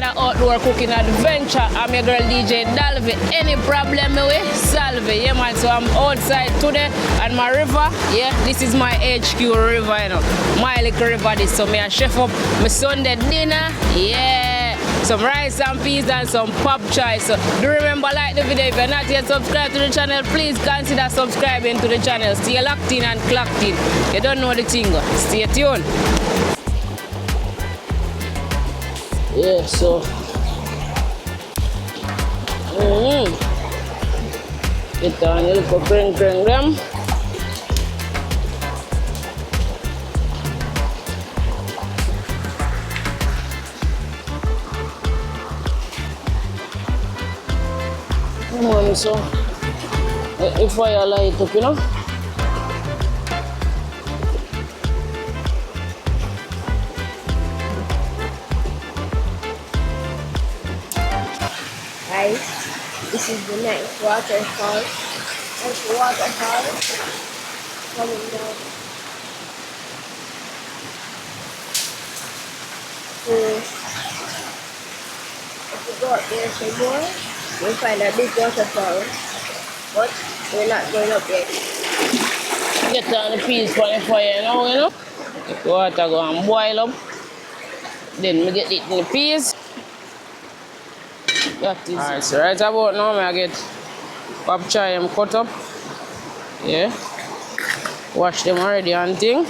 another outdoor cooking adventure. I'm your girl DJ Dalvey. Any problem me we solve it. Yeah man, so I'm outside today on my river. Yeah, this is my HQ river, you know. My little river this. So me a chef up my Sunday dinner. Yeah. Some rice and peas and some Popchoi. So do remember, like the video. If you're not yet subscribed to the channel, please consider subscribing to the channel. Stay locked in and clocked in. You don't know the thing. Stay tuned. Yeah, so kita hanya lupa kering-kering them. So if I light up, you know. Guys, this is the next waterfall. There's a waterfall coming down. So if we go up there some more, we'll find a big waterfall, but we're not going up yet. Get on the peas for the fire now, you know. The water go and boil up. Then we get it in the peas. That is alright, so right about now I get Popchoi cut up. Yeah. Wash them already and thing.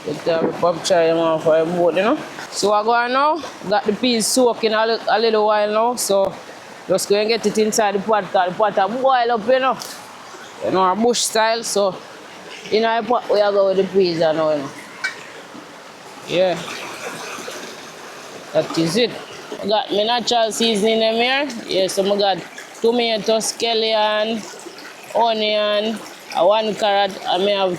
Get the Popchoi off for a boat, you know. So I go on now, got the peas soaking a little while now, so just go and get it inside the pot, because the pot are boil up, you know. You know, a bush style, so in the pot we are going with the peas now, you know. Yeah. That is it. I got my natural seasoning in here. Yeah, so I got tomato, scallion, onion, 1 carrot, and I have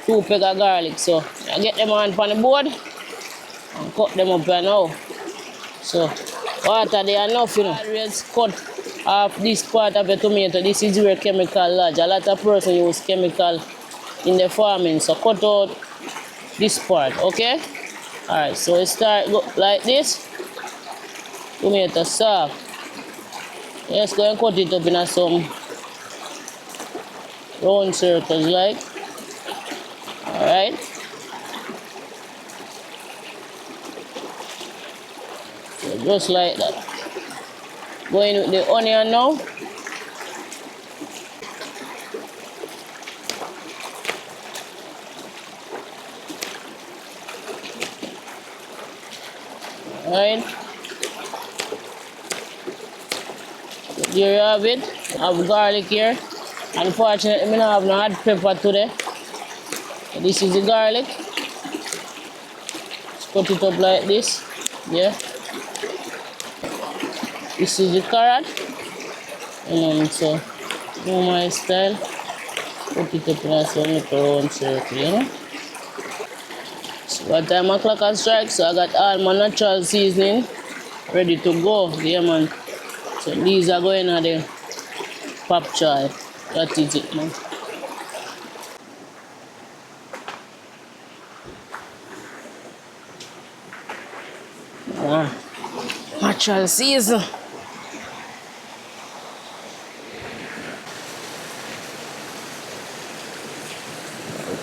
2 peg of garlic. So I get them on the board and cut them up here now. So water they are enough, you know. Always cut off this part of the tomato. This is where chemical lodge. A lot of person use chemical in the farming. So cut out this part, okay? Alright, so we start go like this. Tomato soft. Let's go and cut it up in some round circles like. Alright. So just like that. Going with the onion now. Alright. There you have it. I have garlic here. Unfortunately, I don't have no hot pepper today. This is the garlic. Just cut it up like this. Yeah. This is the carrot. So, know my style. Put it up in a little round circle, you know. So, by the time I clock and strike, so I got all my natural seasoning ready to go. Yeah, man. So, these are going on the Popchoi. That is it, man. Natural season.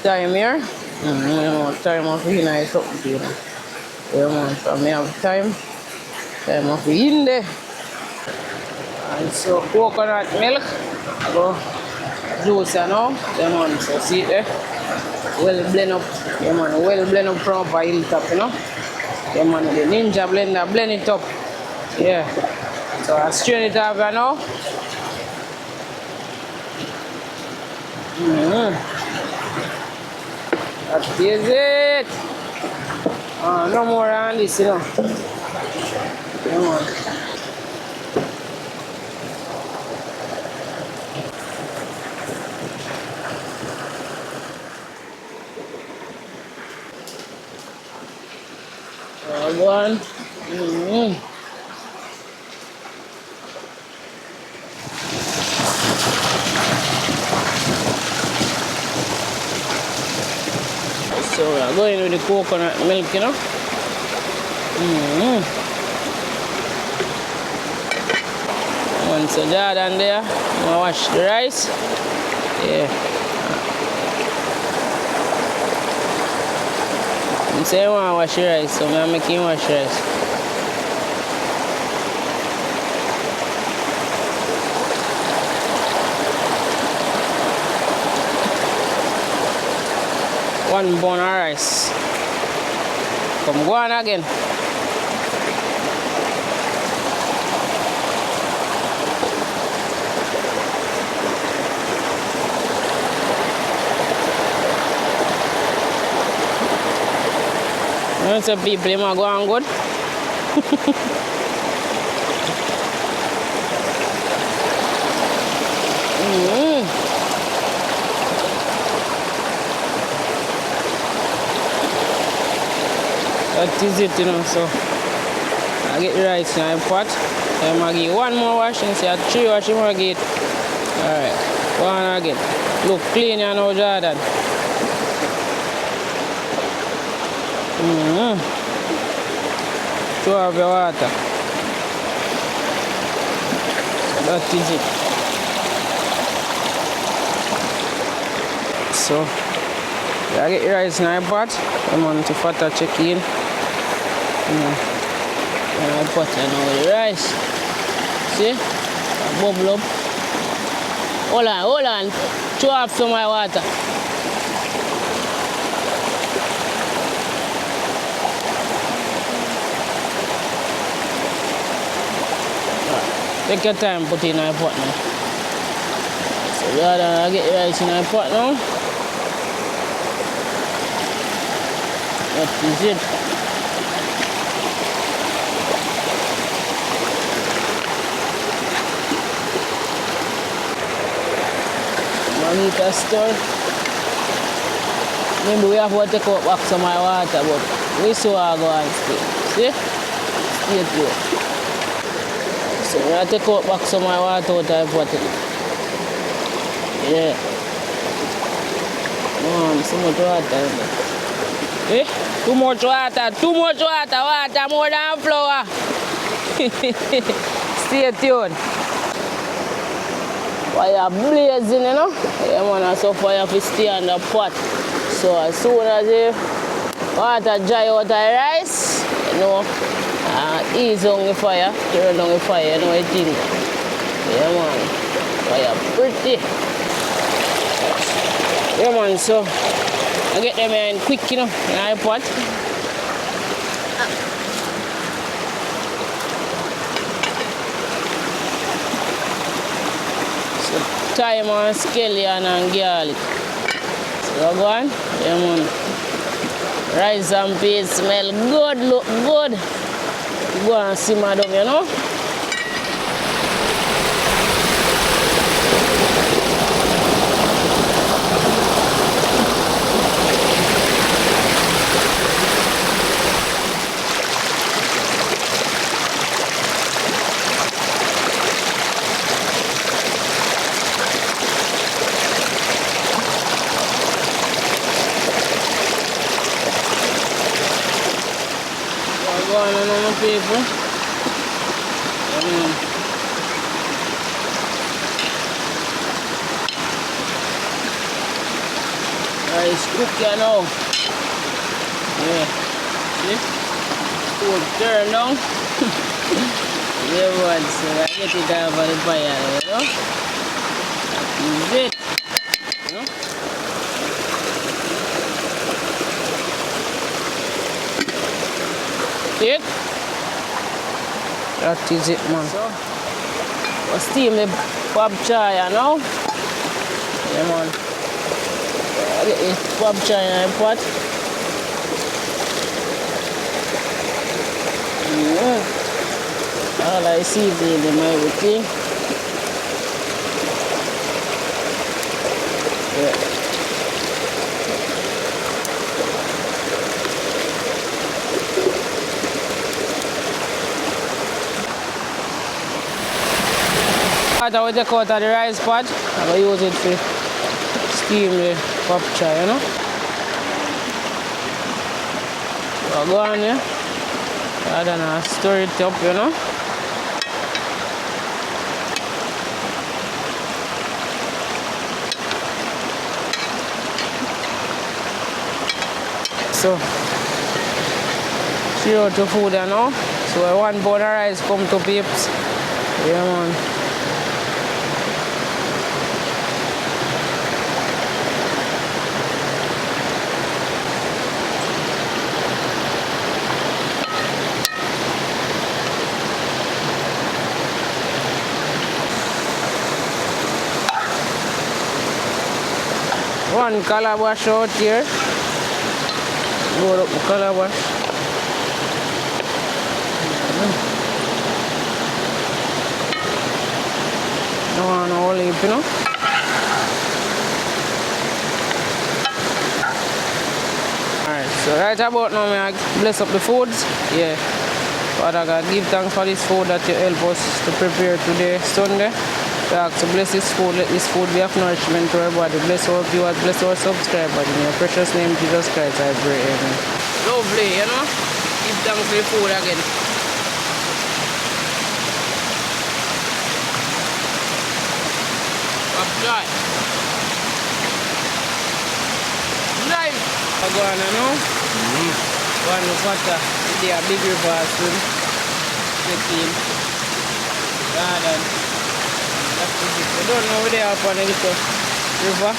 Time here. Time of in is something to you. Yeah, man. So I have time of in there. And so coconut milk. Go juice now. Yeah, man. So see it there. Well blend up. Yeah, man. Well blend up from up a hilltop, you know. Yeah, man, the ninja blender, blend it up. Yeah. So I strain it off now. That is it. No more on this, you know. Come on. One. So we are going with the coconut milk, you know. Once a Jordan there, I'm gonna wash the rice. Yeah. I say I want to wash the rice, so I'm making wash rice. One bun of rice. Come go on again. You know some people they might go on good. That is it, you know, so I get the rice in the pot. I'm going to give one more wash and say 3 wash more get. Alright, one again. Look clean, you know, Jordan. Throw off your water. That is it. So, I get the rice in the pot. I'm on to fata check in. And I put in the rice. See? Bubble up. Hold on. Throw off some of my water. Take your time, put it in the pot now. So I get the rice in the pot now. That is it. Jamaica store. Maybe we have to take out back some of my water, but we still are going to stay. See? Stay pure. So we have to take out back some of my water out of the pot. Yeah. So much water in there. Eh? Too much water, water more than flour. Stay tuned. Fire blazing, you know. Yeah, man, so fire to stay on the pot. So as soon as the water dry out the rice, you know, ease on the fire, turn on the fire, you know what I think. Yeah, man. Fire pretty. Yeah, man, so I get them in quick, you know, in the pot. So, thyme and scallion and garlic. So, go on. Yeah, man. Rice and peas smell good, look good. Go and simmer down, you know. Go on, people. Rice cooking now. Yeah. See? Cool turn now. Yeah, man. So I get it over the fire, you know. That is it. You know? See it? That is it, man. So, we'll steam the Popchoi now. Yeah, man. I'll get the Popchoi in the pot. All I see is the everything. Yeah. I will take out of the rice pot. I will use it to steam the Popchoi, you know. So go on, yeah. And then I stir it up, you know. So, she out to food you know. So 1 pound of rice come to peeps. Yeah man. One calabash out here. Go up the calabash. No one olive, you know. Alright, so right about now I bless up the foods. Yeah. Father God, give thanks for this food that you help us to prepare today, Sunday. We ask to bless this food, let this food be of nourishment to everybody. Bless our viewers, bless our subscribers. In your precious name, Jesus Christ, I pray. Amen. Lovely, you know. Give thanks for the food again. Popchoi. Nice. I go on, you know. One of water. They are big river soon. Check in. Garden. That's it. I don't know where they are upon a little river.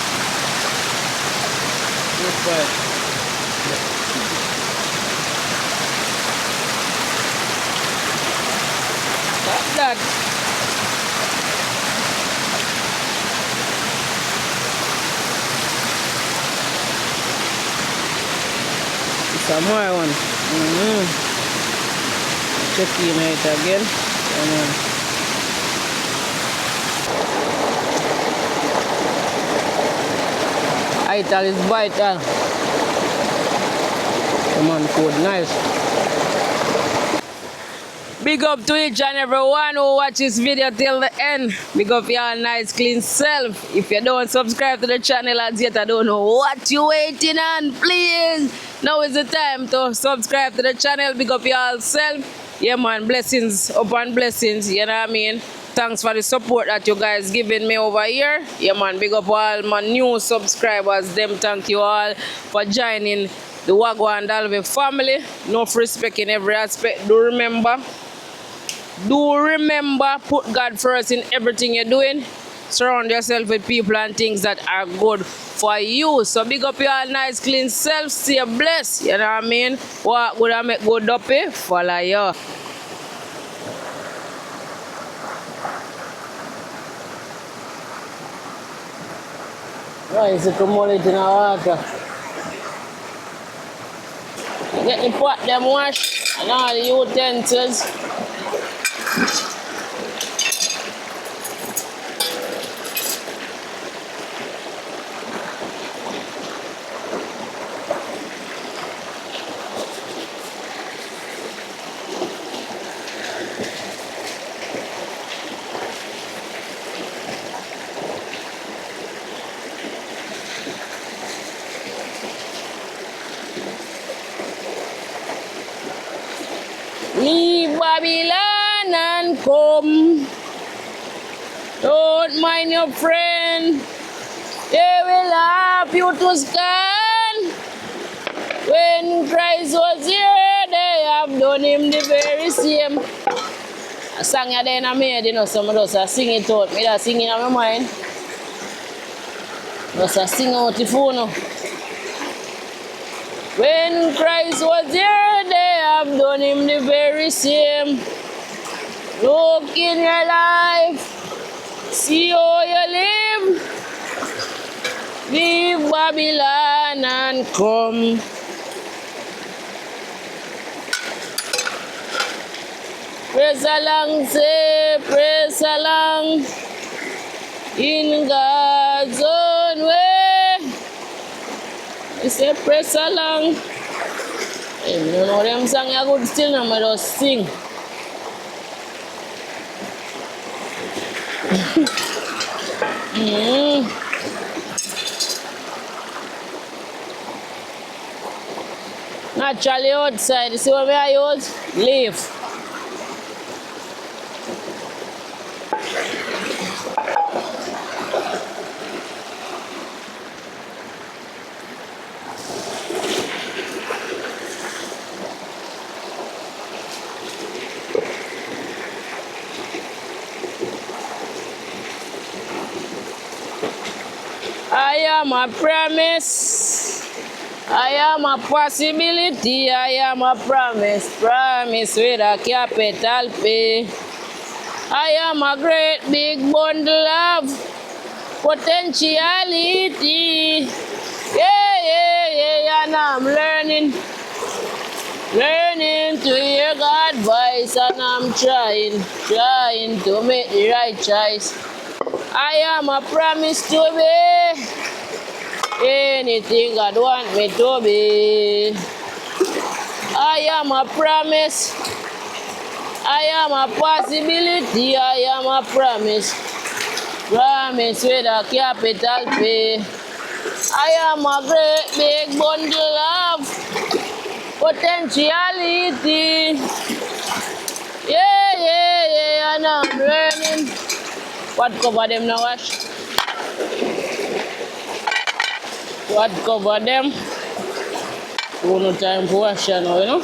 Look for it. What's that? It's a more one. Check in it again. Ital is vital. Come on, food, nice. Big up to each and everyone who watch this video till the end. Big up your nice clean self. If you don't subscribe to the channel as yet, I don't know what you waiting on. Please, now is the time to subscribe to the channel. Big up yourself. Yeah man, blessings upon blessings, you know what I mean? Thanks for the support that you guys giving me over here. Yeah man, big up all my new subscribers. Them thank you all for joining the Wagwan Dalve family. Enough respect in every aspect. Do remember, put God first in everything you're doing. Surround yourself with people and things that are good for you. So big up your nice clean self. Stay blessed. You know what I mean? What good I make good up follow you. Why is it come in the water? Get the pot them wash and all the utensils. Leave Babylon and come. Don't mind your friend. They will help you to stand. When Christ was here, they have done him the very same. A song you then I made, you know, some of us are singing it out. Me that singing on my mind. Just a sing out the phone. When Christ was here, they have done him the very same. Look in your life, see how you live. Leave Babylon and come. Praise along, say, praise along. In God's own way. I say press along. Hey, you know them song you good still now, I just sing. naturally outside. You see what I use? Leaf. I am a promise. I am a possibility. I am a promise. Promise with a capital P. I am a great big bundle of potentiality. Yeah, and I'm learning to hear God's voice, and I'm trying to make the right choice. I am a promise to be anything God want me to be. I am a promise. I am a possibility. I am a promise. Promise with a capital P. I am a great big bundle of potentiality. Yeah, and I'm learning. What cover them now, Ash? What cover them? No time for wash now, you know?